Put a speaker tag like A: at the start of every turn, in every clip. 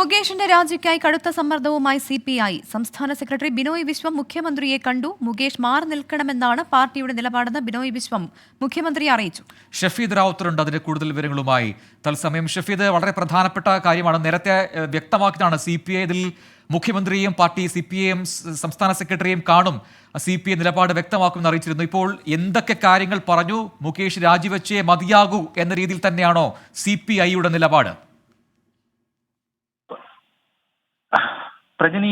A: മുകേഷിന്റെ രാജിക്കായി കടുത്ത സമ്മർദ്ദവുമായി CPI. സംസ്ഥാന സെക്രട്ടറി ബിനോയ് വിശ്വം മുഖ്യമന്ത്രിയെ കണ്ടു. മുകേഷ് മാറി നിൽക്കണമെന്നാണ് പാർട്ടിയുടെ നിലപാടെന്ന് ബിനോയ് വിശ്വം മുഖ്യമന്ത്രിയെ അറിയിച്ചു.
B: ഷഫീദ് റാവുത്തറുണ്ട് അതിന്റെ കൂടുതൽ വിവരങ്ങളുമായി തത്സമയം. ഷഫീദ്, വളരെ പ്രധാനപ്പെട്ട കാര്യമാണ്, നേരത്തെ വ്യക്തമാക്കിയതാണ് CPI ഇതിൽ മുഖ്യമന്ത്രിയെയും പാർട്ടി CPIM സംസ്ഥാന സെക്രട്ടറിയും കാണും, CPI നിലപാട് വ്യക്തമാക്കുമെന്ന് അറിയിച്ചിരുന്നു. ഇപ്പോൾ എന്തൊക്കെ കാര്യങ്ങൾ പറഞ്ഞു? മുകേഷ് രാജിവെച്ചേ മതിയാകൂ എന്ന രീതിയിൽ തന്നെയാണോ CPIയുടെ നിലപാട്?
C: പ്രജനി,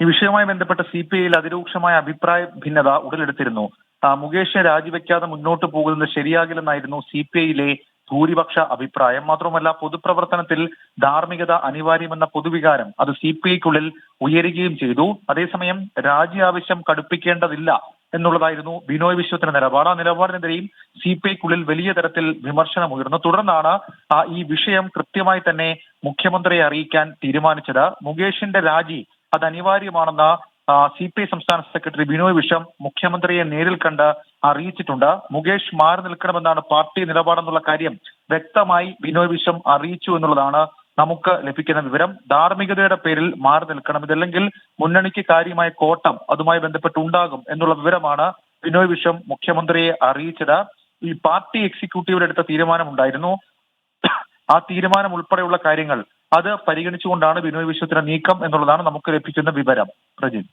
C: ഈ വിഷയവുമായി ബന്ധപ്പെട്ട CPIയിൽ അതിരൂക്ഷമായ അഭിപ്രായ ഭിന്നത ഉടലെടുത്തിരുന്നു. മുകേഷിനെ രാജിവെക്കാതെ മുന്നോട്ട് പോകുന്നത് ശരിയാകില്ലെന്നായിരുന്നു CPIയിലെ ഭൂരിപക്ഷ അഭിപ്രായം. മാത്രമല്ല, പൊതുപ്രവർത്തനത്തിൽ ധാർമ്മികത അനിവാര്യമെന്ന പൊതുവികാരം അത് CPIക്കുള്ളിൽ ഉയരുകയും ചെയ്തു. അതേസമയം രാജി ആവശ്യം കടുപ്പിക്കേണ്ടതില്ല എന്നുള്ളതായിരുന്നു ബിനോയ് വിശ്വത്തിന്റെ നിലപാട്. ആ നിലപാടിനെതിരെയും CPIക്കുള്ളിൽ വലിയ തരത്തിൽ വിമർശനം ഉയർന്നു. തുടർന്നാണ് ഈ വിഷയം കൃത്യമായി തന്നെ മുഖ്യമന്ത്രിയെ അറിയിക്കാൻ തീരുമാനിച്ചത്. മുകേഷിന്റെ രാജി അത് അനിവാര്യമാണെന്ന് CPI സംസ്ഥാന സെക്രട്ടറി ബിനോയ് വിശ്വം മുഖ്യമന്ത്രിയെ നേരിൽ കണ്ട് അറിയിച്ചിട്ടുണ്ട്. മുകേഷ് മാറി നിൽക്കണമെന്നാണ് പാർട്ടി നിലപാടെന്നുള്ള കാര്യം വ്യക്തമായി ബിനോയ് വിശ്വം അറിയിച്ചു എന്നുള്ളതാണ് നമുക്ക് ലഭിക്കുന്ന വിവരം. ധാർമ്മികതയുടെ പേരിൽ മാറി നിൽക്കണം, ഇതല്ലെങ്കിൽ മുന്നണിക്ക് കാര്യമായ കോട്ടം അതുമായി ബന്ധപ്പെട്ടുണ്ടാകും എന്നുള്ള വിവരമാണ് ബിനോയ് വിശ്വം മുഖ്യമന്ത്രിയെ അറിയിച്ചത്. ഈ പാർട്ടി എക്സിക്യൂട്ടീവിൽ എടുത്ത തീരുമാനമുണ്ടായിരുന്നു. ആ തീരുമാനം ഉൾപ്പെടെയുള്ള കാര്യങ്ങൾ അത് പരിഗണിച്ചുകൊണ്ടാണ് ബിനോയ് വിശ്വത്തിന്റെ നീക്കം എന്നുള്ളതാണ് നമുക്ക് ലഭിക്കുന്ന വിവരം. പ്രജിൻ,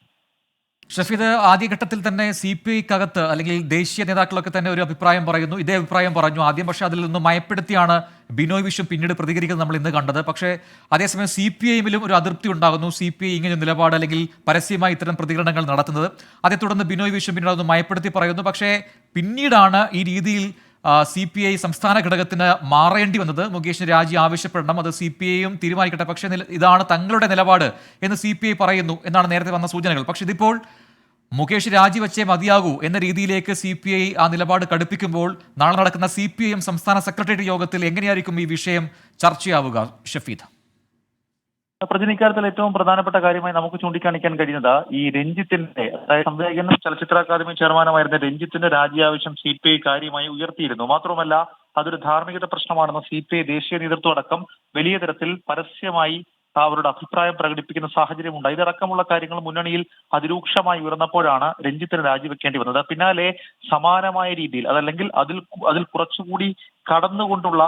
B: ഷഫീദ്, ആദ്യഘട്ടത്തിൽ തന്നെ CPIക്കകത്ത് അല്ലെങ്കിൽ ദേശീയ നേതാക്കളൊക്കെ തന്നെ ഒരു അഭിപ്രായം പറയുന്നു, ഇതേ അഭിപ്രായം പറഞ്ഞു ആദ്യം. പക്ഷേ അതിൽ നിന്ന് മയപ്പെടുത്തിയാണ് ബിനോയ് വിശ്വം പിന്നീട് പ്രതികരിക്കുന്നത് നമ്മൾ ഇന്ന് കണ്ടത്. പക്ഷേ അതേസമയം CPIയിലും ഒരു അതൃപ്തി ഉണ്ടാകുന്നു, CPI ഇങ്ങനെ നിലപാട് അല്ലെങ്കിൽ പരസ്യമായി ഇത്തരം പ്രതികരണങ്ങൾ നടത്തുന്നത്. അതേ തുടർന്ന് ബിനോയ് വിശ്വം പിന്നീട് അതൊന്ന് മയപ്പെടുത്തി പറയുന്നു. പക്ഷേ പിന്നീടാണ് ഈ രീതിയിൽ CPI സംസ്ഥാന ഘടകത്തിന് മാറേണ്ടി വന്നത്. മുകേഷിന് രാജി ആവശ്യപ്പെടണം, അത് CPIയും തീരുമാനിക്കട്ടെ, പക്ഷേ ഇതാണ് തങ്ങളുടെ നിലപാട് എന്ന് CPI പറയുന്നു എന്നാണ് നേരത്തെ വന്ന സൂചനകൾ. പക്ഷേ ഇതിപ്പോൾ മുകേഷ് രാജിവെച്ചേ മതിയാകൂ എന്ന രീതിയിലേക്ക് CPI ആ നിലപാട് കടുപ്പിക്കുമ്പോൾ നാളെ നടക്കുന്ന CPIM സംസ്ഥാന സെക്രട്ടേറിയറ്റ് യോഗത്തിൽ എങ്ങനെയായിരിക്കും ഈ വിഷയം ചർച്ചയാവുക? ഷഫീദ്,
C: പ്രജനിക്കാര്യത്തിൽ ഏറ്റവും പ്രധാനപ്പെട്ട കാര്യമായി നമുക്ക് ചൂണ്ടിക്കാണിക്കാൻ കഴിയുന്നത് ഈ രഞ്ജിത്തിന്റെ, അതായത് സംവിധായകനും ചലച്ചിത്ര അക്കാദമി ചെയർമാനുമായിരുന്ന രഞ്ജിത്തിന്റെ രാജി ആവശ്യം CPI കാര്യമായി ഉയർത്തിയിരുന്നു. മാത്രമല്ല, അതൊരു ധാർമ്മികത പ്രശ്നമാണെന്ന് CPI ദേശീയ നേതൃത്വം അടക്കം വലിയ തരത്തിൽ പരസ്യമായി അവരുടെ അഭിപ്രായം പ്രകടിപ്പിക്കുന്ന സാഹചര്യം ഉണ്ടായി. ഇതടക്കമുള്ള കാര്യങ്ങൾ മുന്നണിയിൽ അതിരൂക്ഷമായി ഉയർന്നപ്പോഴാണ് രഞ്ജിത്തിന് രാജിവെക്കേണ്ടി വന്നത്. പിന്നാലെ സമാനമായ രീതിയിൽ അതല്ലെങ്കിൽ അതിൽ കുറച്ചുകൂടി കടന്നുകൊണ്ടുള്ള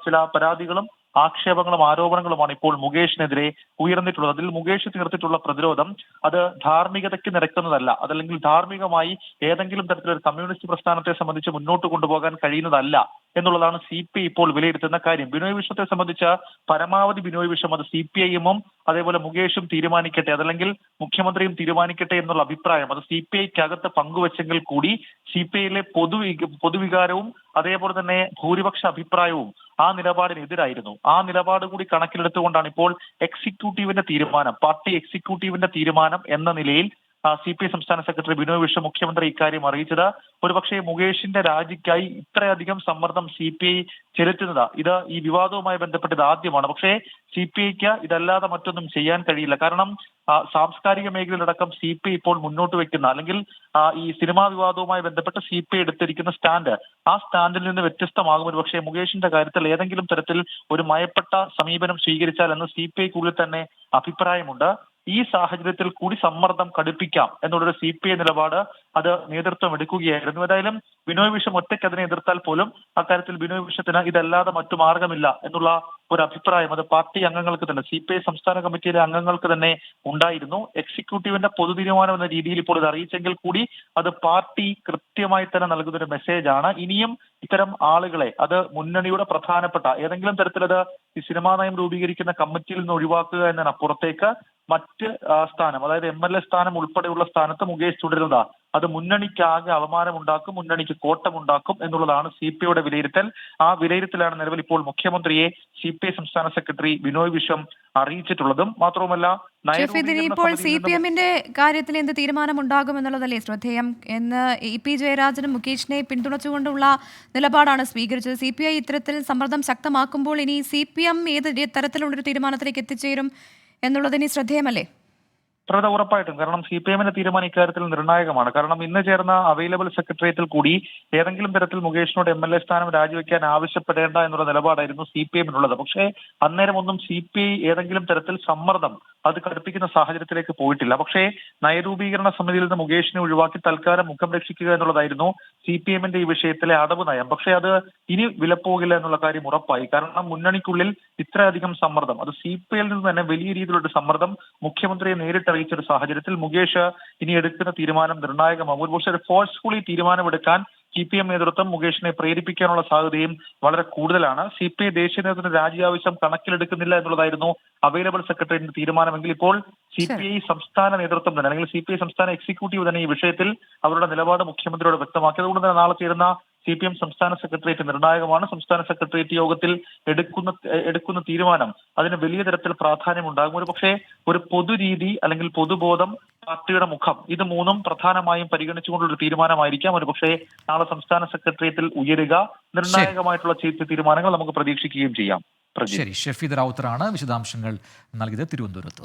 C: ചില പരാതികളും ആക്ഷേപങ്ങളും ആരോപണങ്ങളുമാണ് ഇപ്പോൾ മുകേഷിനെതിരെ ഉയർന്നിട്ടുള്ളത്. അതിൽ മുകേഷ് തീർത്തിട്ടുള്ള പ്രതിരോധം അത് ധാർമ്മികതയ്ക്ക് നിരക്കുന്നതല്ല, അതല്ലെങ്കിൽ ധാർമ്മികമായി ഏതെങ്കിലും തരത്തിലൊരു കമ്മ്യൂണിസ്റ്റ് പ്രസ്ഥാനത്തെ സംബന്ധിച്ച് മുന്നോട്ട് കൊണ്ടുപോകാൻ കഴിയുന്നതല്ല എന്നുള്ളതാണ് CPI ഇപ്പോൾ വിലയിരുത്തുന്ന കാര്യം. ബിനോയ് വിശ്വത്തെ സംബന്ധിച്ച് പരമാവധി ബിനോയ് വിശ്വം അത് CPIയും അതേപോലെ മുകേഷും തീരുമാനിക്കട്ടെ, അതല്ലെങ്കിൽ മുഖ്യമന്ത്രിയും തീരുമാനിക്കട്ടെ എന്നുള്ള അഭിപ്രായം അത് CPIക്കകത്ത് പങ്കുവച്ചെങ്കിൽ കൂടി CPIയിലെ പൊതുവികാരവും അതേപോലെ തന്നെ ഭൂരിപക്ഷ അഭിപ്രായവും ആ നിലപാടിനെതിരായിരുന്നു. ആ നിലപാട് കൂടി കണക്കിലെടുത്തുകൊണ്ടാണ് ഇപ്പോൾ പാർട്ടി എക്സിക്യൂട്ടീവിന്റെ തീരുമാനം എന്ന നിലയിൽ CPI സംസ്ഥാന സെക്രട്ടറി ബിനോയ് വിശ്വം മുഖ്യമന്ത്രി ഇക്കാര്യം അറിയിച്ചത്. ഒരുപക്ഷെ മുകേഷിന്റെ രാജിക്കായി ഇത്രയധികം സമ്മർദ്ദം CPI ചെലുത്തുന്നത് ഈ വിവാദവുമായി ബന്ധപ്പെട്ടത് ആദ്യമാണ്. പക്ഷേ CPIക്ക് ഇതല്ലാതെ മറ്റൊന്നും ചെയ്യാൻ കഴിയില്ല. കാരണം സാംസ്കാരിക മേഖലയിലടക്കം CPI ഇപ്പോൾ മുന്നോട്ട് വെക്കുന്ന അല്ലെങ്കിൽ ഈ സിനിമാ വിവാദവുമായി ബന്ധപ്പെട്ട് CPI എടുത്തിരിക്കുന്ന സ്റ്റാൻഡ്, ആ സ്റ്റാൻഡിൽ നിന്ന് വ്യത്യസ്തമാകും. ഒരു പക്ഷേ മുകേഷിന്റെ കാര്യത്തിൽ ഏതെങ്കിലും തരത്തിൽ ഒരു മയപ്പെട്ട സമീപനം സ്വീകരിച്ചാൽ എന്ന് CPIക്കുള്ളിൽ തന്നെ അഭിപ്രായമുണ്ട്. ഈ സാഹചര്യത്തിൽ കൂടി സമ്മർദ്ദം കടുപ്പിക്കാം എന്നുള്ളൊരു CPI നിലപാട് അത് നേതൃത്വം എടുക്കുകയായിരുന്നു. ഏതായാലും ബിനോയ് വിശ്വം ഒറ്റയ്ക്ക് അതിനെ എതിർത്താൽ പോലും അക്കാര്യത്തിൽ ബിനോയ് വിശ്വത്തിന് ഇതല്ലാതെ മറ്റു മാർഗമില്ല എന്നുള്ള ഒരു അഭിപ്രായം അത് പാർട്ടി അംഗങ്ങൾക്ക് തന്നെ, CPI സംസ്ഥാന കമ്മിറ്റിയിലെ അംഗങ്ങൾക്ക് തന്നെ ഉണ്ടായിരുന്നു. എക്സിക്യൂട്ടീവിന്റെ പൊതു തീരുമാനം എന്ന രീതിയിൽ ഇപ്പോൾ ഇത് അറിയിച്ചെങ്കിൽ കൂടി അത് പാർട്ടി കൃത്യമായി തന്നെ നൽകുന്ന ഒരു മെസ്സേജാണ്. ഇനിയും ഇത്തരം ആളുകളെ അത് മുന്നണിയുടെ പ്രധാനപ്പെട്ട ഏതെങ്കിലും തരത്തിലത് ഈ സിനിമാ നയം രൂപീകരിക്കുന്ന കമ്മിറ്റിയിൽ നിന്ന് ഒഴിവാക്കുക എന്നതിനപ്പുറത്തേക്ക് മറ്റ് സ്ഥാനം, അതായത് MLA സ്ഥാനം ഉൾപ്പെടെയുള്ള സ്ഥാനത്ത് മുകേഷ് തുടരുന്നത് അത് മുന്നണിക്കാകെ അപമാനമുണ്ടാക്കും, മുന്നണിക്ക് കോട്ടമുണ്ടാക്കും എന്നുള്ളതാണ് CPIയുടെ വിലയിരുത്തൽ. ആ വിലയിരുത്തലാണ് നിലവിൽ ഇപ്പോൾ മുഖ്യമന്ത്രിയെ CPI സംസ്ഥാന സെക്രട്ടറി ബിനോയ് വിശ്വം അറിയിച്ചിട്ടുള്ളതും. മാത്രവുമല്ല,
A: ഇപ്പോൾ CPMന്റെ കാര്യത്തിൽ എന്ത് തീരുമാനമുണ്ടാകും എന്നുള്ളതല്ലേ ശ്രദ്ധേയം എന്ന് EP ജയരാജനും മുകേഷിനെ പിന്തുണച്ചുകൊണ്ടുള്ള നിലപാടാണ് സ്വീകരിച്ചത്. CPI ഇത്തരത്തിൽ സമ്മർദ്ദം ശക്തമാക്കുമ്പോൾ ഇനി CPM ഏത് തരത്തിലുള്ളൊരു തീരുമാനത്തിലേക്ക് എത്തിച്ചേരും എന്നുള്ളതിന് ശ്രദ്ധേയമല്ലേ?
C: ഉറപ്പായിട്ടും. കാരണം CPM-ന്റെ തീരുമാനം ഇക്കാര്യത്തിൽ നിർണായകമാണ്. കാരണം ഇന്ന് ചേർന്ന അവൈലബിൾ സെക്രട്ടേറിയറ്റിൽ കൂടി ഏതെങ്കിലും തരത്തിൽ മുകേഷിനോട് MLA സ്ഥാനം രാജിവെക്കാൻ ആവശ്യപ്പെടേണ്ട എന്നുള്ള നിലപാടായിരുന്നു CPM-നുള്ളത്. പക്ഷേ അന്നേരം ഒന്നും CPI ഏതെങ്കിലും തരത്തിൽ സമ്മർദ്ദം അത് കടുപ്പിക്കുന്ന സാഹചര്യത്തിലേക്ക് പോയിട്ടില്ല. പക്ഷേ നയരൂപീകരണ സമിതിയിൽ നിന്ന് മുകേഷിനെ ഒഴിവാക്കി തൽക്കാലം മുഖം രക്ഷിക്കുക എന്നുള്ളതായിരുന്നു CPM-ന്റെ ഈ വിഷയത്തിലെ അടവ് നയം. പക്ഷേ അത് ഇനി വിലപ്പോകില്ല എന്നുള്ള കാര്യം ഉറപ്പായി. കാരണം മുന്നണിക്കുള്ളിൽ ഇത്രയധികം സമ്മർദ്ദം, അത് CPI-ൽ നിന്ന് തന്നെ വലിയ രീതിയിലുള്ള സമ്മർദ്ദം മുഖ്യമന്ത്രിയെ നേരിട്ടറിയിച്ച ഒരു സാഹചര്യത്തിൽ മുകേഷ് ഇനി എടുക്കുന്ന തീരുമാനം നിർണായകമാകും. ഒരുപക്ഷെ ഒരു ഫോഴ്സ്ഫുള്ളി തീരുമാനമെടുക്കാൻ CPM നേതൃത്വം മുകേഷിനെ പ്രേരിപ്പിക്കാനുള്ള സാധ്യതയും വളരെ കൂടുതലാണ്. CPI ദേശീയ നേതൃത്വത്തിന്റെ രാജി ആവശ്യം കണക്കിലെടുക്കുന്നില്ല എന്നുള്ളതായിരുന്നു അവൈലബിൾ സെക്രട്ടറിയുടെ തീരുമാനമെങ്കിൽ ഇപ്പോൾ CPI സംസ്ഥാന നേതൃത്വം തന്നെ അല്ലെങ്കിൽ CPI സംസ്ഥാന എക്സിക്യൂട്ടീവ് തന്നെ ഈ വിഷയത്തിൽ അവരുടെ നിലപാട് മുഖ്യമന്ത്രിയോട് വ്യക്തമാക്കി. അതുകൊണ്ട് തന്നെ നാളെ ചേരുന്ന CPM സംസ്ഥാന സെക്രട്ടേറിയറ്റ് നിർണായകമാണ്. സംസ്ഥാന സെക്രട്ടേറിയറ്റ് യോഗത്തിൽ എടുക്കുന്ന തീരുമാനം അതിന് വലിയ തരത്തിൽ പ്രാധാന്യം ഉണ്ടാകും. ഒരു പക്ഷേ ഒരു പൊതുരീതി അല്ലെങ്കിൽ പൊതുബോധം, പാർട്ടിയുടെ മുഖം, ഇത് മൂന്നും പ്രധാനമായും പരിഗണിച്ചുകൊണ്ടുള്ള ഒരു തീരുമാനമായിരിക്കാം ഒരു പക്ഷേ നാളെ സംസ്ഥാന സെക്രട്ടേറിയറ്റിൽ ഉയരുക. നിർണായകമായിട്ടുള്ള തീരുമാനങ്ങൾ നമുക്ക് പ്രതീക്ഷിക്കുകയും ചെയ്യാം.
B: ശരി, ഷഫീദ് റാവുത്തറാണ് വിശദാംശങ്ങൾ നൽകിയത് തിരുവനന്തപുരത്ത്.